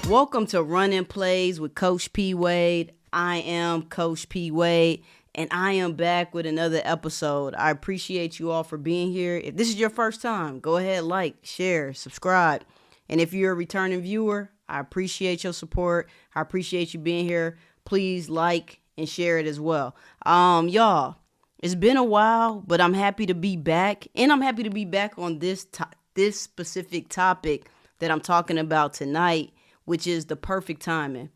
Welcome to Running Plays with Coach P. Wade. I am Coach P. Wade, and I am back with another episode. I appreciate you all for being here. If this is your first time, go ahead, like, share, subscribe. And if you're a returning viewer, I appreciate your support. I appreciate you being here. Please like and share it as well. Y'all, it's been a while, but I'm happy to be back, and I'm happy to be back on this specific topic that I'm talking about tonight, which is the perfect timing,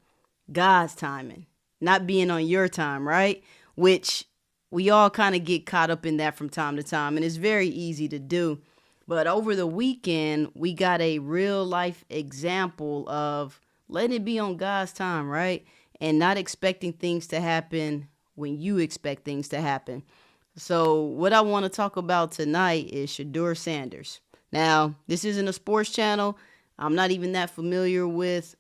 God's timing, not being on your time, right? Which we all kind of get caught up in that from time to time, and it's very easy to do. But over the weekend, we got a real life example of letting it be on God's time, right? And not expecting things to happen when you expect things to happen. So what I want to talk about tonight is Shedeur Sanders. Now, this isn't a sports channel. I'm not even that familiar with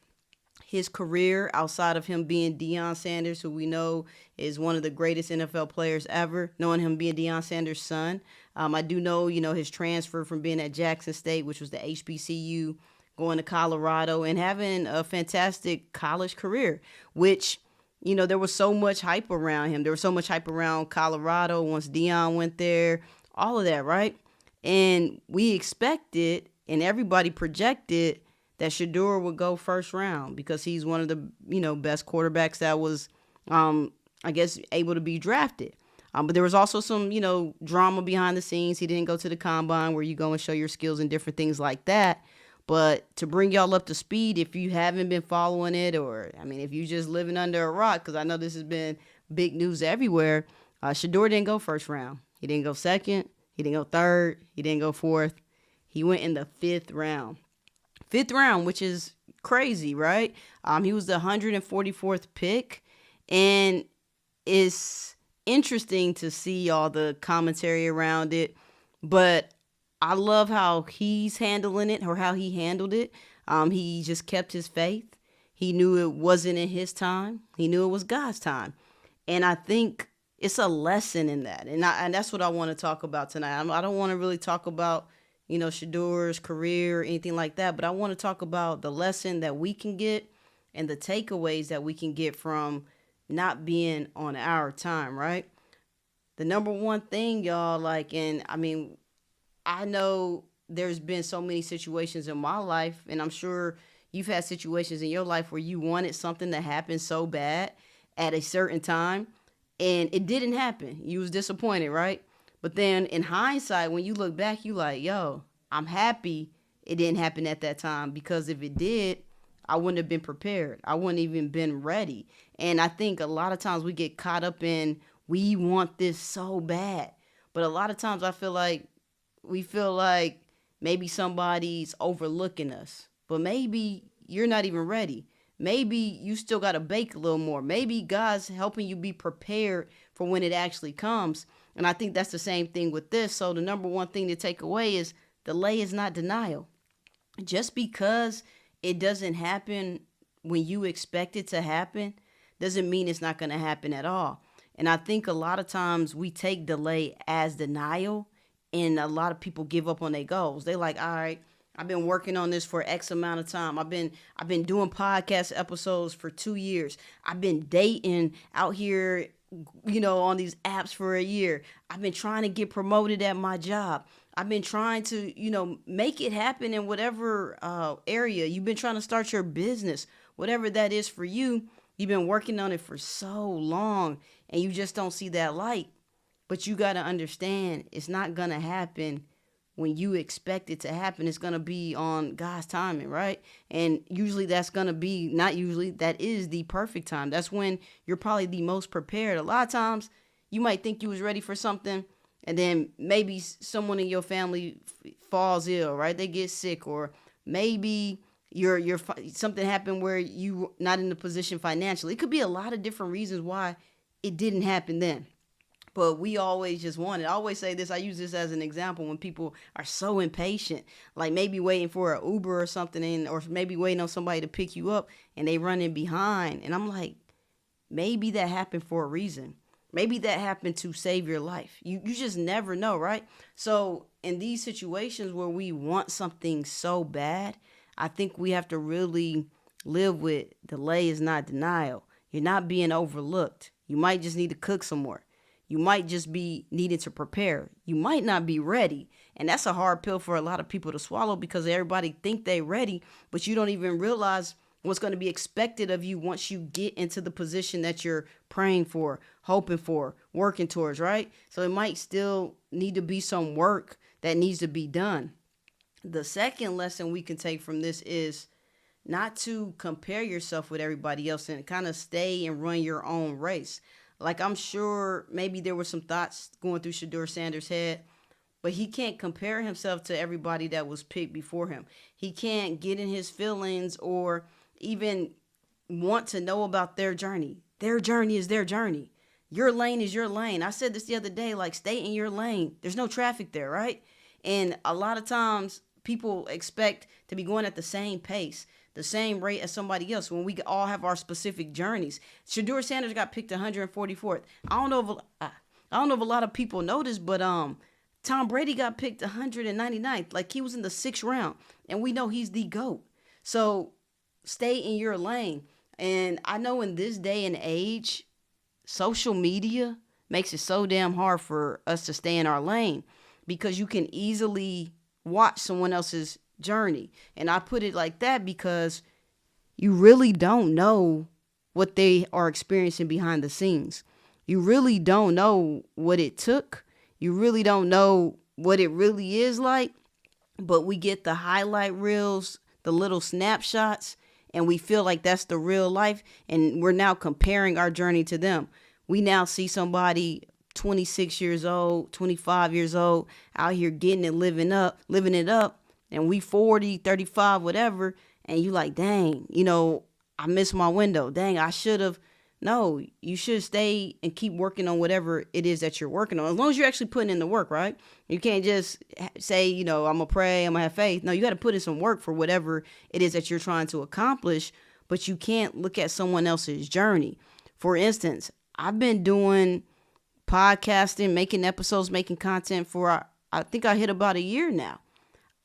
his career outside of him being Deion Sanders, who we know is one of the greatest NFL players ever, knowing him being Deion Sanders' son. I do know, his transfer from being at Jackson State, which was the HBCU, going to Colorado and having a fantastic college career, which, there was so much hype around him. There was so much hype around Colorado once Deion went there, all of that, right? And we expected, and everybody projected, that Shedeur would go first round because he's one of the, best quarterbacks that was, able to be drafted. But there was also some, drama behind the scenes. He didn't go to the combine where you go and show your skills and different things like that. But to bring y'all up to speed, if you haven't been following it, or, if you're just living under a rock, because I know this has been big news everywhere, Shedeur didn't go first round. He didn't go second. He didn't go third. He didn't go fourth. He went in the fifth round. Fifth round, which is crazy, right? He was the 144th pick, and it's interesting to see all the commentary around it, but I love how he's handling it, or how he handled it. He just kept his faith. He knew it wasn't in his time. He knew it was God's time, and I think it's a lesson in that, and that's what I want to talk about tonight. I don't want to really talk about Shedeur's career or anything like that. But I want to talk about the lesson that we can get and the takeaways that we can get from not being on our time, right? The number one thing, y'all, I know there's been so many situations in my life, and I'm sure you've had situations in your life where you wanted something to happen so bad at a certain time, and it didn't happen. You was disappointed, right? But then in hindsight, when you look back, you like, yo, I'm happy it didn't happen at that time, because if it did, I wouldn't have been prepared. I wouldn't even been ready. And I think a lot of times we get caught up in, we want this so bad. But a lot of times we feel like maybe somebody's overlooking us. But maybe you're not even ready. Maybe you still got to bake a little more. Maybe God's helping you be prepared for when it actually comes. And I think that's the same thing with this. So the number one thing to take away is delay is not denial. Just because it doesn't happen when you expect it to happen doesn't mean it's not going to happen at all. And I think a lot of times we take delay as denial, and a lot of people give up on their goals. They're like, all right, I've been working on this for X amount of time. I've been doing podcast episodes for 2 years. I've been dating out here, on these apps for a year. I've been trying to get promoted at my job. I've been trying to, make it happen in whatever area. You've been trying to start your business, whatever that is for you. You've been working on it for so long, and you just don't see that light. But you got to understand, it's not going to happen when you expect it to happen. It's going to be on God's timing, right? And usually that is the perfect time. That's when you're probably the most prepared. A lot of times you might think you was ready for something, and then maybe someone in your family falls ill, right? They get sick, or maybe something happened where you not in the position financially. It could be a lot of different reasons why it didn't happen then. But we always just want it. I always say this. I use this as an example when people are so impatient, like maybe waiting for an Uber or something, or maybe waiting on somebody to pick you up, and they running behind. And I'm like, maybe that happened for a reason. Maybe that happened to save your life. You just never know, right? So in these situations where we want something so bad, I think we have to really Live with delay is not denial. You're not being overlooked. You might just need to cook some more. You might just be needing to prepare. You might not be ready. And that's a hard pill for a lot of people to swallow because everybody think they ready, but you don't even realize what's going to be expected of you once you get into the position that you're praying for, hoping for, working towards, right? So it might still need to be some work that needs to be done. The second lesson we can take from this is not to compare yourself with everybody else and kind of stay and run your own race. Like I'm sure maybe there were some thoughts going through Shedeur Sanders' head, but he can't compare himself to everybody that was picked before him. He can't get in his feelings or even want to know about their journey. Their journey is their journey. Your lane is your lane. I said this the other day, like stay in your lane. There's no traffic there, right? And a lot of times people expect to be going at the same pace, the same rate as somebody else when we all have our specific journeys. Shedeur Sanders got picked 144th. I don't know if a lot of people know this, but Tom Brady got picked 199th. Like he was in the 6th round, and we know he's the GOAT. So stay in your lane. And I know in this day and age, social media makes it so damn hard for us to stay in our lane because you can easily watch someone else's journey. And I put it like that because you really don't know what they are experiencing behind the scenes. You really don't know what it took. You really don't know what it really is like. But we get the highlight reels, the little snapshots, and we feel like that's the real life. And we're now comparing our journey to them. We now see somebody 26 years old, 25 years old, out here getting it, living it up. And we 40, 35, whatever. And you like, dang, I missed my window. Dang, I should have. No, you should stay and keep working on whatever it is that you're working on. As long as you're actually putting in the work, right? You can't just say, I'm going to pray, I'm going to have faith. No, you got to put in some work for whatever it is that you're trying to accomplish. But you can't look at someone else's journey. For instance, I've been doing podcasting, making episodes, making content for, I think I hit about a year now.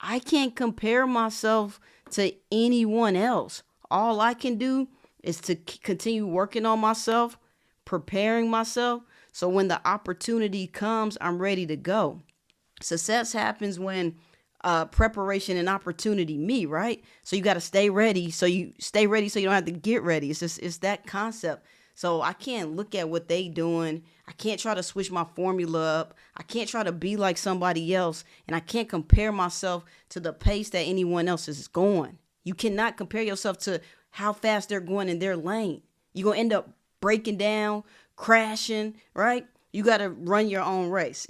I can't compare myself to anyone else. All I can do is to continue working on myself, preparing myself. So when the opportunity comes, I'm ready to go. Success happens when preparation and opportunity meet, right? So you got to stay ready. So you stay ready so you don't have to get ready. It's that concept. So I can't look at what they doing. I can't try to switch my formula up. I can't try to be like somebody else. And I can't compare myself to the pace that anyone else is going. You cannot compare yourself to how fast they're going in their lane. You're going to end up breaking down, crashing, right? You got to run your own race.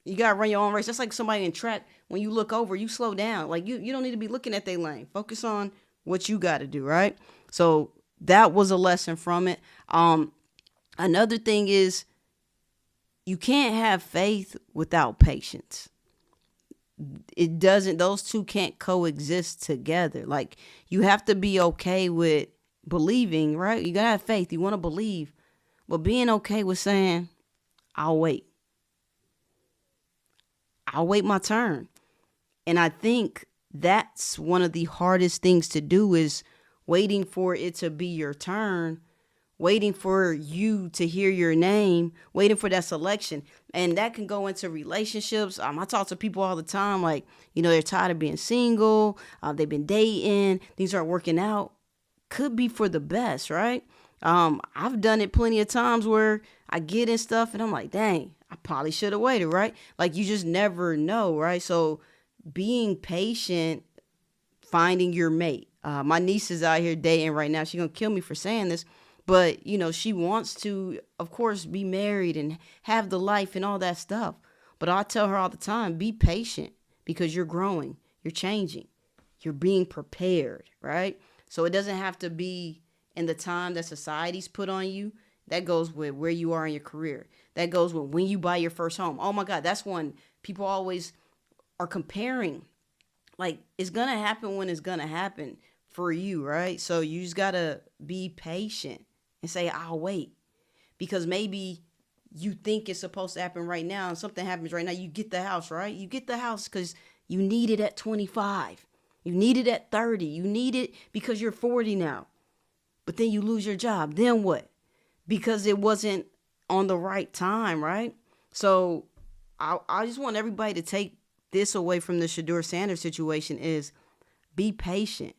You got to run your own race. That's like somebody in track. When you look over, you slow down. Like you don't need to be looking at their lane. Focus on what you got to do, right? So that was a lesson from it. Another thing is you can't have faith without patience. Those two can't coexist together. Like you have to be okay with believing, right? You gotta have faith. You want to believe, but being okay with saying, I'll wait my turn. And I think that's one of the hardest things to do is waiting for it to be your turn, waiting for you to hear your name, waiting for that selection. And that can go into relationships. I talk to people all the time, like, they're tired of being single. They've been dating. Things aren't working out. Could be for the best, right? I've done it plenty of times where I get in stuff and I'm like, dang, I probably should have waited, right? Like you just never know, right? So being patient, finding your mate. My niece is out here dating right now. She's going to kill me for saying this. But, she wants to, of course, be married and have the life and all that stuff. But I tell her all the time, be patient because you're growing, you're changing, you're being prepared, right? So it doesn't have to be in the time that society's put on you. That goes with where you are in your career. That goes with when you buy your first home. Oh, my God, that's when people always are comparing. Like, it's going to happen when it's going to happen for you, right? So you just got to be patient and say, I'll wait. Because maybe you think it's supposed to happen right now and something happens right now. You get the house, right? You get the house because you need it at 25. You need it at 30. You need it because you're 40 now. But then you lose your job. Then what? Because it wasn't on the right time, right? So I just want everybody to take this away from the Shedeur Sanders situation is be patient.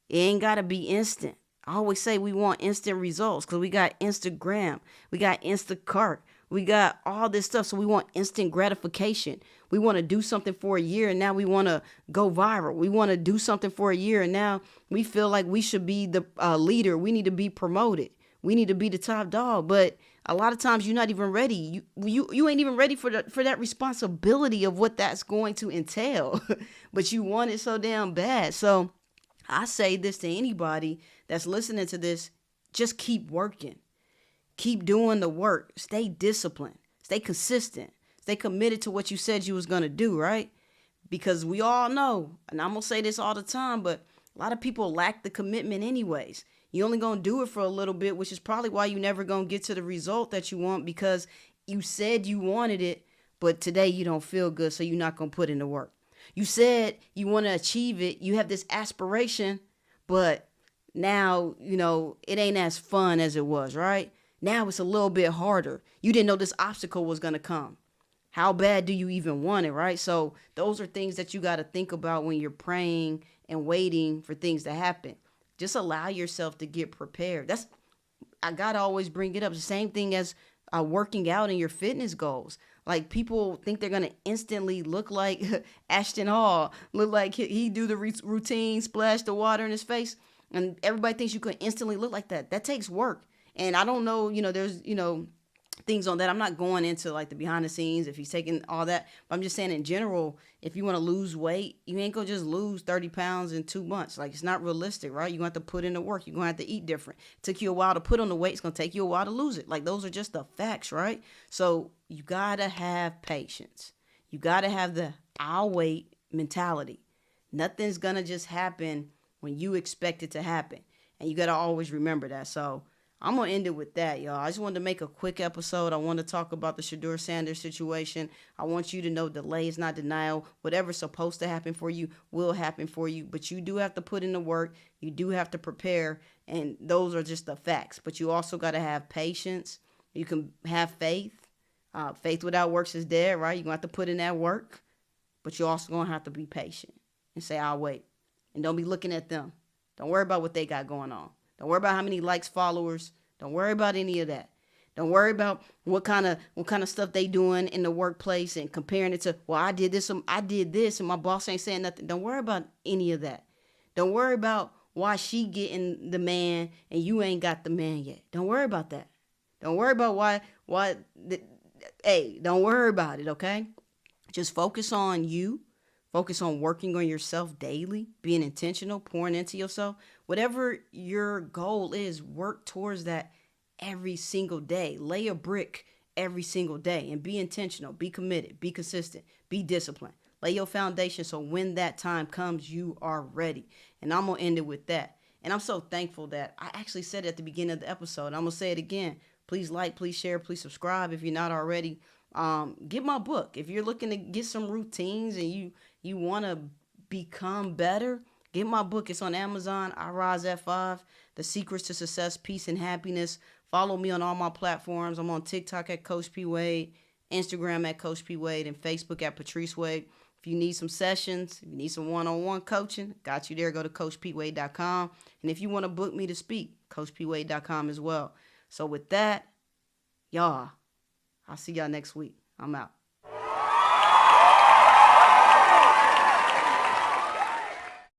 It ain't got to be instant. I always say we want instant results because we got Instagram, we got Instacart, we got all this stuff. So we want instant gratification. We want to do something for a year and now we want to go viral. We want to do something for a year and now we feel like we should be the leader. We need to be promoted. We need to be the top dog. But a lot of times you're not even ready. You ain't even ready for that responsibility of what that's going to entail. But you want it so damn bad. So I say this to anybody that's listening to this, just keep working. Keep doing the work. Stay disciplined. Stay consistent. Stay committed to what you said you was going to do, right? Because we all know, and I'm going to say this all the time, but a lot of people lack the commitment anyways. You only going to do it for a little bit, which is probably why you never going to get to the result that you want because you said you wanted it, but today you don't feel good, so you're not going to put in the work. You said you want to achieve it. You have this aspiration, but now, it ain't as fun as it was, right? Now it's a little bit harder. You didn't know this obstacle was going to come. How bad do you even want it, right? So those are things that you got to think about when you're praying and waiting for things to happen. Just allow yourself to get prepared. I got to always bring it up. The same thing as working out in your fitness goals. Like people think they're going to instantly look like Ashton Hall, look like he do the routine, splash the water in his face. And everybody thinks you can instantly look like that. That takes work. And I don't know, there's, things on that. I'm not going into like the behind the scenes if he's taking all that. But I'm just saying in general, if you want to lose weight, you ain't going to just lose 30 pounds in 2 months. Like it's not realistic, right? You're going to have to put in the work. You're going to have to eat different. It took you a while to put on the weight. It's going to take you a while to lose it. Like those are just the facts, right? So you got to have patience. You got to have the I'll wait mentality. Nothing's going to just happen when you expect it to happen. And you got to always remember that. So I'm going to end it with that, y'all. I just wanted to make a quick episode. I want to talk about the Shedeur Sanders situation. I want you to know delay is not denial. Whatever's supposed to happen for you will happen for you. But you do have to put in the work. You do have to prepare. And those are just the facts. But you also got to have patience. You can have faith. Faith without works is dead, right? You're going to have to put in that work. But you're also going to have to be patient and say, I'll wait. And don't be looking at them. Don't worry about what they got going on. Don't worry about how many likes, followers. Don't worry about any of that. Don't worry about what kind of stuff they doing in the workplace and comparing it to, well, I did this and my boss ain't saying nothing. Don't worry about any of that. Don't worry about why she getting the man and you ain't got the man yet. Don't worry about that. Don't worry about don't worry about it, okay? Just focus on you. Focus on working on yourself daily, being intentional, pouring into yourself. Whatever your goal is, work towards that every single day. Lay a brick every single day and be intentional, be committed, be consistent, be disciplined. Lay your foundation so when that time comes, you are ready. And I'm going to end it with that. And I'm so thankful that I actually said it at the beginning of the episode. I'm going to say it again. Please like, please share, please subscribe if you're not already. Get my book. If you're looking to get some routines and you want to become better, get my book. It's on Amazon. I Rise at 5. The Secrets to Success, Peace, and Happiness. Follow me on all my platforms. I'm on TikTok at Coach P. Wade, Instagram at Coach P. Wade, and Facebook at Patrice Wade. If you need some sessions, if you need some one-on-one coaching, got you there. Go to CoachPWade.com. And if you want to book me to speak, CoachPWade.com as well. So with that, y'all, I'll see y'all next week. I'm out.